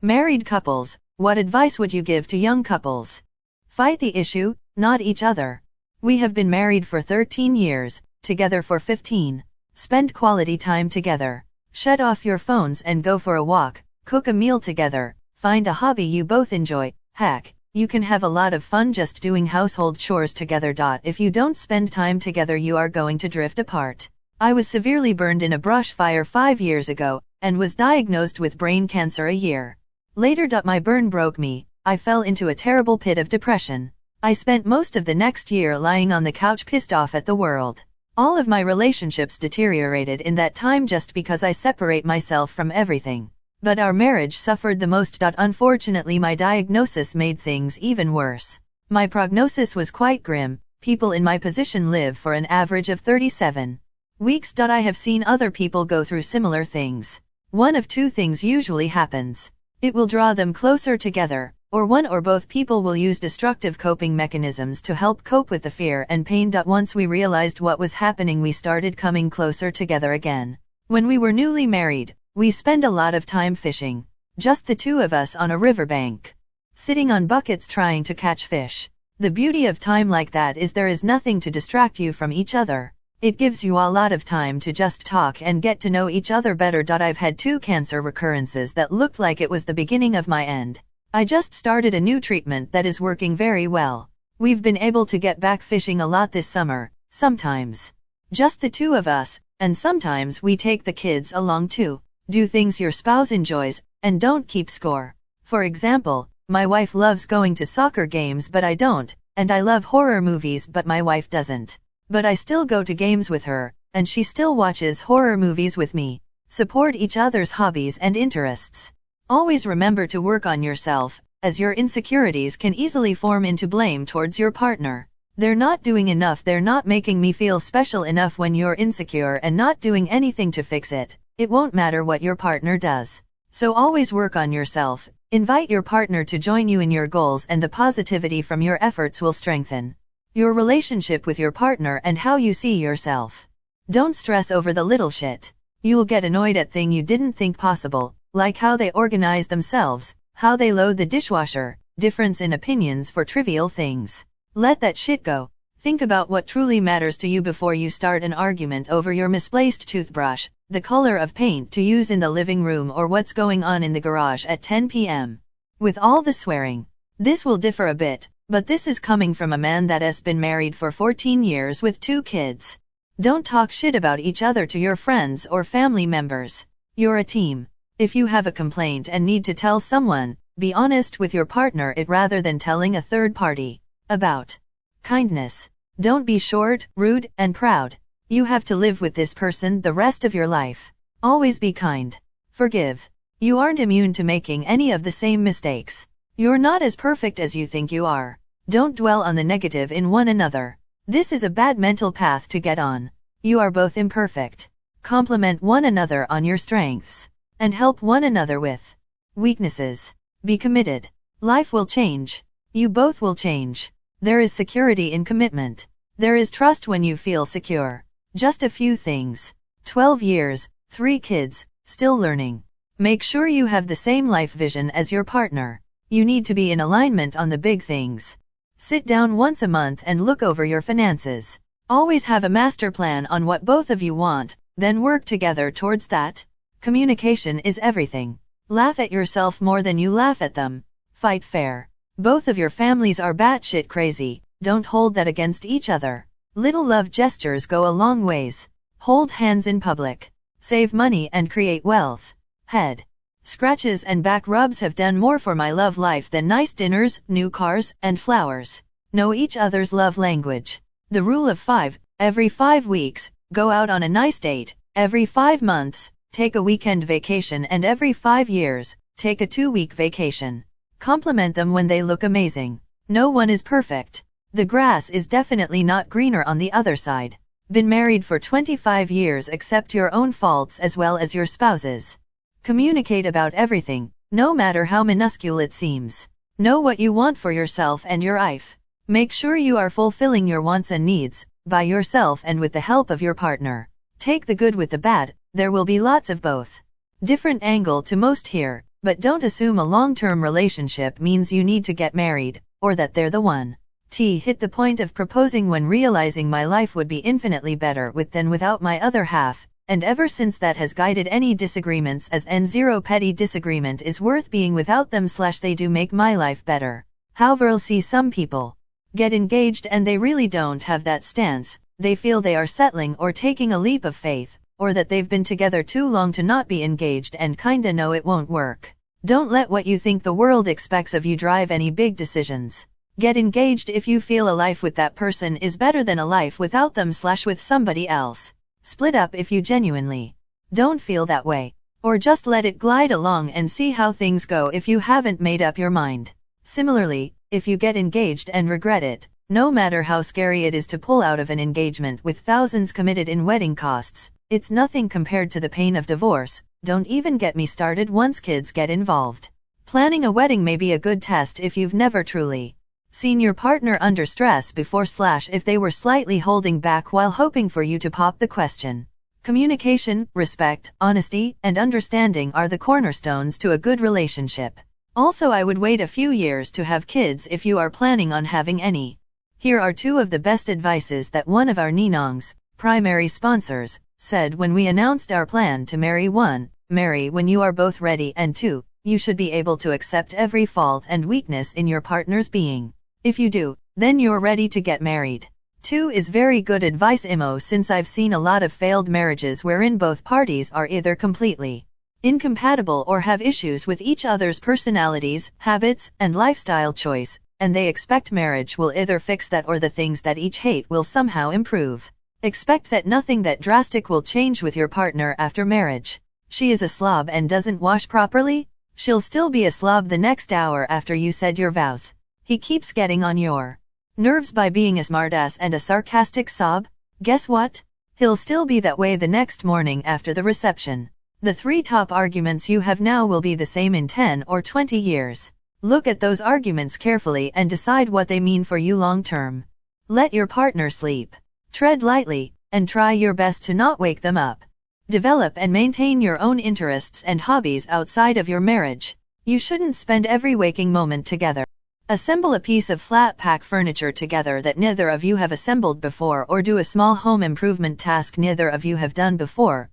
Married couples, what advice would you give to young couples? Fight the issue, not each other. We have been married for 13 years, together for 15. Spend quality time together. Shut off your phones and go for a walk, cook a meal together, find a hobby you both enjoy. Heck, you can have a lot of fun just doing household chores together. If you don't spend time together, you are going to drift apart. I was severely burned in a brush fire 5 years ago, and was diagnosed with brain cancer a year later. My burn broke me. I fell into a terrible pit of depression. I spent most of the next year lying on the couch pissed off at the world. All of my relationships deteriorated in that time just because I separate myself from everything. But our marriage suffered the most. Unfortunately, my diagnosis made things even worse. My prognosis was quite grim. People in my position live for an average of 37 weeks. I have seen other people go through similar things. One of two things usually happens. It will draw them closer together, or one or both people will use destructive coping mechanisms to help cope with the fear and pain. Once we realized what was happening, we started coming closer together again. When we were newly married, we spent a lot of time fishing. Just the two of us on a riverbank, sitting on buckets trying to catch fish. The beauty of time like that is there is nothing to distract you from each other. It gives you a lot of time to just talk and get to know each other better. I've had 2 cancer recurrences that looked like it was the beginning of my end. I just started a new treatment that is working very well. We've been able to get back fishing a lot this summer, sometimes just the two of us, and sometimes we take the kids along too. Do things your spouse enjoys, and don't keep score. For example, my wife loves going to soccer games but I don't, and I love horror movies but my wife doesn't. But I still go to games with her, and she still watches horror movies with me. Support each other's hobbies and interests. Always remember to work on yourself, as your insecurities can easily form into blame towards your partner. They're not doing enough, they're not making me feel special enough. When you're insecure and not doing anything to fix it, it won't matter what your partner does. So always work on yourself. Invite your partner to join you in your goals, and the positivity from your efforts will strengthen your relationship with your partner and how you see yourself. Don't stress over the little shit. You'll get annoyed at things you didn't think possible, like how they organize themselves, how they load the dishwasher, difference in opinions for trivial things. Let that shit go. Think about what truly matters to you before you start an argument over your misplaced toothbrush, the color of paint to use in the living room, or what's going on in the garage at 10 p.m. With all the swearing. This will differ a bit, but this is coming from a man that has been married for 14 years with 2 kids. Don't talk shit about each other to your friends or family members. You're a team. If you have a complaint and need to tell someone, be honest with your partner it rather than telling a third party. About kindness. Don't be short, rude, and proud. You have to live with this person the rest of your life. Always be kind. Forgive. You aren't immune to making any of the same mistakes. You're not as perfect as you think you are. Don't dwell on the negative in one another. This is a bad mental path to get on. You are both imperfect. Compliment one another on your strengths, and help one another with weaknesses. Be committed. Life will change. You both will change. There is security in commitment. There is trust when you feel secure. Just a few things. 12 years, 3 kids, still learning. Make sure you have the same life vision as your partner. You need to be in alignment on the big things. Sit down once a month and look over your finances. Always have a master plan on what both of you want, then work together towards that. Communication is everything. Laugh at yourself more than you laugh at them. Fight fair. Both of your families are batshit crazy. Don't hold that against each other. Little love gestures go a long ways. Hold hands in public. Save money and create wealth. Head scratches and back rubs have done more for my love life than nice dinners, new cars, and flowers. Know each other's love language. The rule of 5, every 5 weeks, go out on a nice date. Every 5 months, take a weekend vacation, and every 5 years, take a 2-week vacation. Compliment them when they look amazing. No one is perfect. The grass is definitely not greener on the other side. Been married for 25 years, accept your own faults as well as your spouse's. Communicate about everything, no matter how minuscule it seems. Know what you want for yourself and your wife. Make sure you are fulfilling your wants and needs, by yourself and with the help of your partner. Take the good with the bad, there will be lots of both. Different angle to most here. But don't assume a long-term relationship means you need to get married, or that they're the one. Hit the point of proposing when realizing my life would be infinitely better with than without my other half, and ever since that has guided any disagreements as n0 petty disagreement is worth being without them / they do make my life better. However, see some people get engaged and they really don't have that stance, they feel they are settling or taking a leap of faith, or that they've been together too long to not be engaged and kinda know it won't work. Don't let what you think the world expects of you drive any big decisions. Get engaged if you feel a life with that person is better than a life without them / with somebody else. Split up if you genuinely don't feel that way. Or just let it glide along and see how things go if you haven't made up your mind. Similarly, if you get engaged and regret it, no matter how scary it is to pull out of an engagement with thousands committed in wedding costs, it's nothing compared to the pain of divorce. Don't even get me started once kids get involved. Planning a wedding may be a good test if you've never truly seen your partner under stress before / if they were slightly holding back while hoping for you to pop the question. Communication, respect, honesty, and understanding are the cornerstones to a good relationship. Also, I would wait a few years to have kids if you are planning on having any. Here are 2 of the best advices that one of our Ninong's primary sponsors said when we announced our plan to marry. 1. Marry when you are both ready, and 2. You should be able to accept every fault and weakness in your partner's being. If you do, then you're ready to get married. 2 is very good advice since I've seen a lot of failed marriages wherein both parties are either completely incompatible or have issues with each other's personalities, habits, and lifestyle choice, and they expect marriage will either fix that or the things that each hate will somehow improve. Expect that nothing that drastic will change with your partner after marriage. She is a slob and doesn't wash properly? She'll still be a slob the next hour after you said your vows. He keeps getting on your nerves by being a smartass and a sarcastic sob? Guess what? He'll still be that way the next morning after the reception. The 3 top arguments you have now will be the same in 10 or 20 years. Look at those arguments carefully and decide what they mean for you long term. Let your partner sleep. Tread lightly, and try your best to not wake them up. Develop and maintain your own interests and hobbies outside of your marriage. You shouldn't spend every waking moment together. Assemble a piece of flat pack furniture together that neither of you have assembled before, or do a small home improvement task neither of you have done before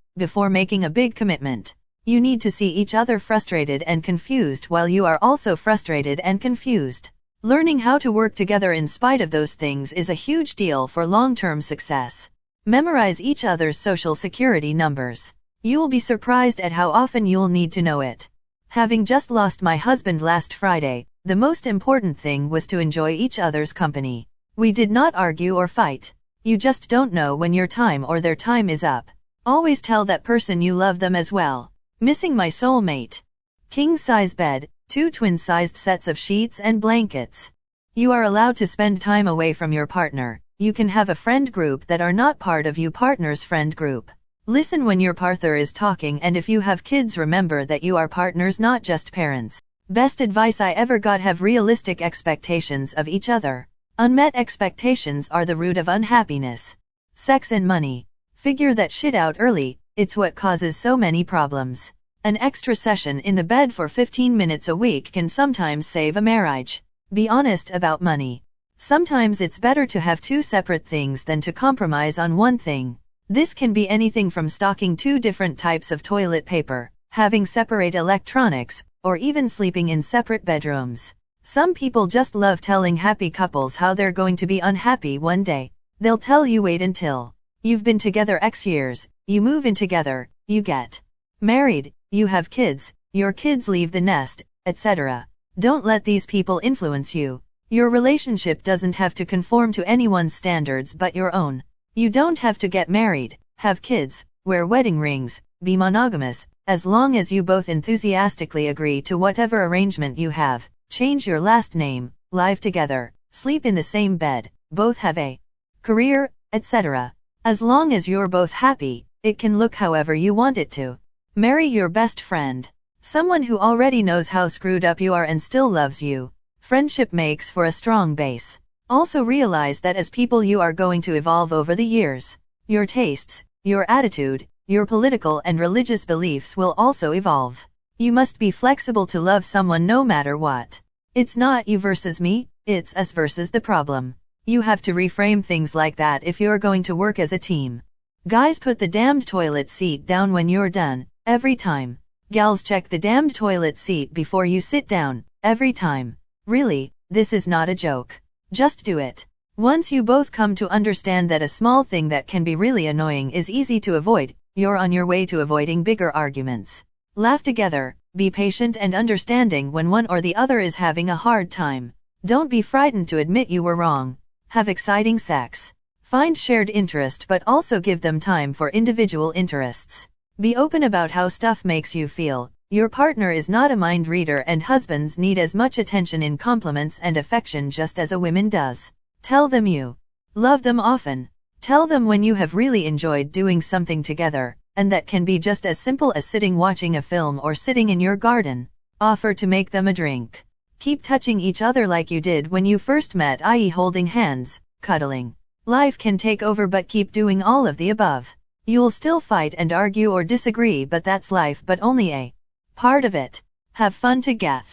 making a big commitment. You need to see each other frustrated and confused while you are also frustrated and confused. Learning how to work together in spite of those things is a huge deal for long-term success. Memorize each other's social security numbers. You'll be surprised at how often you'll need to know it. Having just lost my husband last Friday, the most important thing was to enjoy each other's company. We did not argue or fight. You just don't know when your time or their time is up. Always tell that person you love them as well. Missing my soulmate. King-size bed, 2 twin-sized sets of sheets and blankets. You are allowed to spend time away from your partner. You can have a friend group that are not part of your partner's friend group. Listen when your partner is talking, and if you have kids, remember that you are partners, not just parents. Best advice I ever got: have realistic expectations of each other. Unmet expectations are the root of unhappiness. Sex and money. Figure that shit out early, it's what causes so many problems. An extra session in the bed for 15 minutes a week can sometimes save a marriage. Be honest about money. Sometimes it's better to have 2 separate things than to compromise on one thing. This can be anything from stocking 2 different types of toilet paper, having separate electronics, or even sleeping in separate bedrooms. Some people just love telling happy couples how they're going to be unhappy one day. They'll tell you wait until you've been together X years, you move in together, you get married, you have kids, your kids leave the nest, etc. Don't let these people influence you. Your relationship doesn't have to conform to anyone's standards but your own. You don't have to get married, have kids, wear wedding rings, be monogamous, as long as you both enthusiastically agree to whatever arrangement you have. Change your last name, live together, sleep in the same bed, both have a career, etc. As long as you're both happy, it can look however you want it to. Marry your best friend. Someone who already knows how screwed up you are and still loves you. Friendship makes for a strong base. Also realize that as people you are going to evolve over the years. Your tastes, your attitude, your political and religious beliefs will also evolve. You must be flexible to love someone no matter what. It's not you versus me, it's us versus the problem. You have to reframe things like that if you're going to work as a team. Guys, put the damned toilet seat down when you're done, every time. Gals, check the damned toilet seat before you sit down, every time. Really, this is not a joke. Just do it. Once you both come to understand that a small thing that can be really annoying is easy to avoid, you're on your way to avoiding bigger arguments. Laugh together, be patient and understanding when one or the other is having a hard time. Don't be frightened to admit you were wrong. Have exciting sex. Find shared interest but also give them time for individual interests. Be open about how stuff makes you feel. Your partner is not a mind reader and husbands need as much attention in compliments and affection just as a woman does. Tell them you love them often. Tell them when you have really enjoyed doing something together, and that can be just as simple as sitting watching a film or sitting in your garden. Offer to make them a drink. Keep touching each other like you did when you first met, i.e. holding hands, cuddling. Life can take over, but keep doing all of the above. You'll still fight and argue or disagree, but that's life, but only a part of it. Have fun together.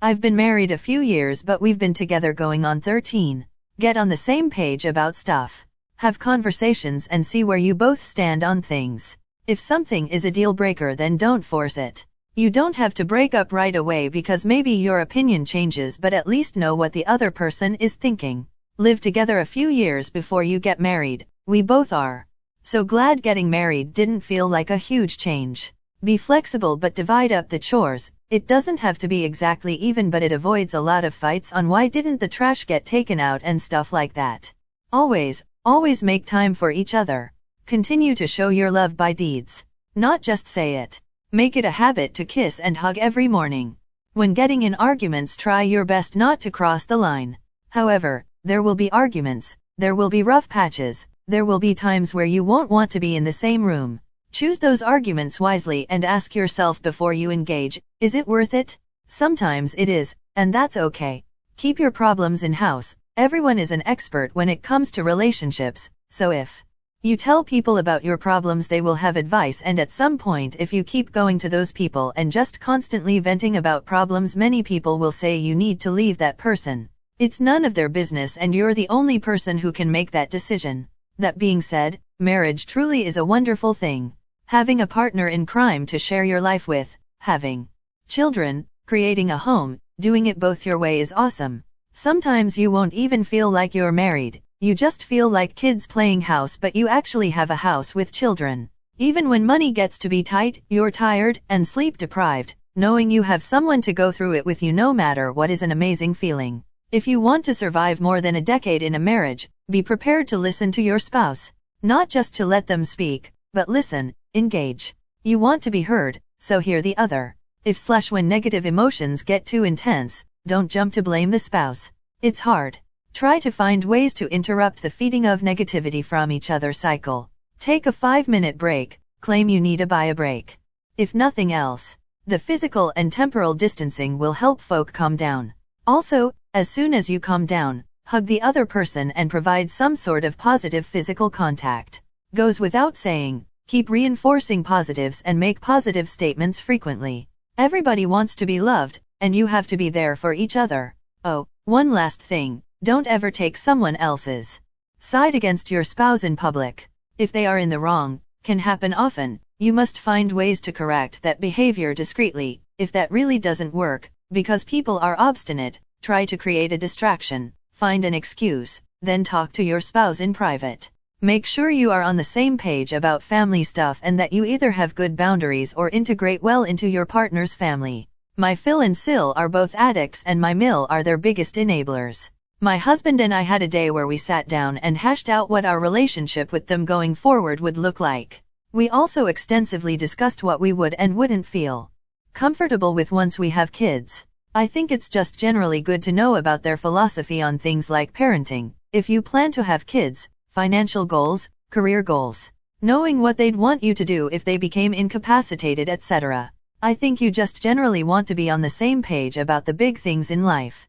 I've been married a few years, but we've been together going on 13. Get on the same page about stuff. Have conversations and see where you both stand on things. If something is a deal breaker, then don't force it. You don't have to break up right away because maybe your opinion changes, but at least know what the other person is thinking. Live together a few years before you get married. We both are. So glad getting married didn't feel like a huge change. Be flexible but divide up the chores. It doesn't have to be exactly even, but it avoids a lot of fights on why didn't the trash get taken out and stuff like that. Always make time for each other. Continue to show your love by deeds. Not just say it. Make it a habit to kiss and hug every morning. When getting in arguments, try your best not to cross the line. However, there will be arguments, there will be rough patches, there will be times where you won't want to be in the same room. Choose those arguments wisely and ask yourself before you engage, is it worth it? Sometimes it is, and that's okay. Keep your problems in-house. Everyone is an expert when it comes to relationships, so if you tell people about your problems, they will have advice, and at some point if you keep going to those people and just constantly venting about problems, many people will say you need to leave that person. It's none of their business and you're the only person who can make that decision. That being said, marriage truly is a wonderful thing. Having a partner in crime to share your life with, having children, creating a home, doing it both your way is awesome. Sometimes you won't even feel like you're married. You just feel like kids playing house, but you actually have a house with children. Even when money gets to be tight, you're tired and sleep deprived, knowing you have someone to go through it with you no matter what is an amazing feeling. If you want to survive more than a decade in a marriage, be prepared to listen to your spouse. Not just to let them speak, but listen, engage. You want to be heard, so hear the other. When negative emotions get too intense, don't jump to blame the spouse. It's hard. Try to find ways to interrupt the feeding of negativity from each other cycle. Take a 5-minute break, claim you need a break. If nothing else, the physical and temporal distancing will help folk calm down. Also, as soon as you calm down, hug the other person and provide some sort of positive physical contact. Goes without saying, keep reinforcing positives and make positive statements frequently. Everybody wants to be loved, and you have to be there for each other. Oh, one last thing, don't ever take someone else's side against your spouse in public. If they are in the wrong, can happen often, you must find ways to correct that behavior discreetly. If that really doesn't work, because people are obstinate, try to create a distraction, find an excuse, then talk to your spouse in private. Make sure you are on the same page about family stuff and that you either have good boundaries or integrate well into your partner's family. My Phil and Sil are both addicts and my Mill are their biggest enablers. My husband and I had a day where we sat down and hashed out what our relationship with them going forward would look like. We also extensively discussed what we would and wouldn't feel comfortable with once we have kids. I think it's just generally good to know about their philosophy on things like parenting, if you plan to have kids, financial goals, career goals, knowing what they'd want you to do if they became incapacitated, etc. I think you just generally want to be on the same page about the big things in life.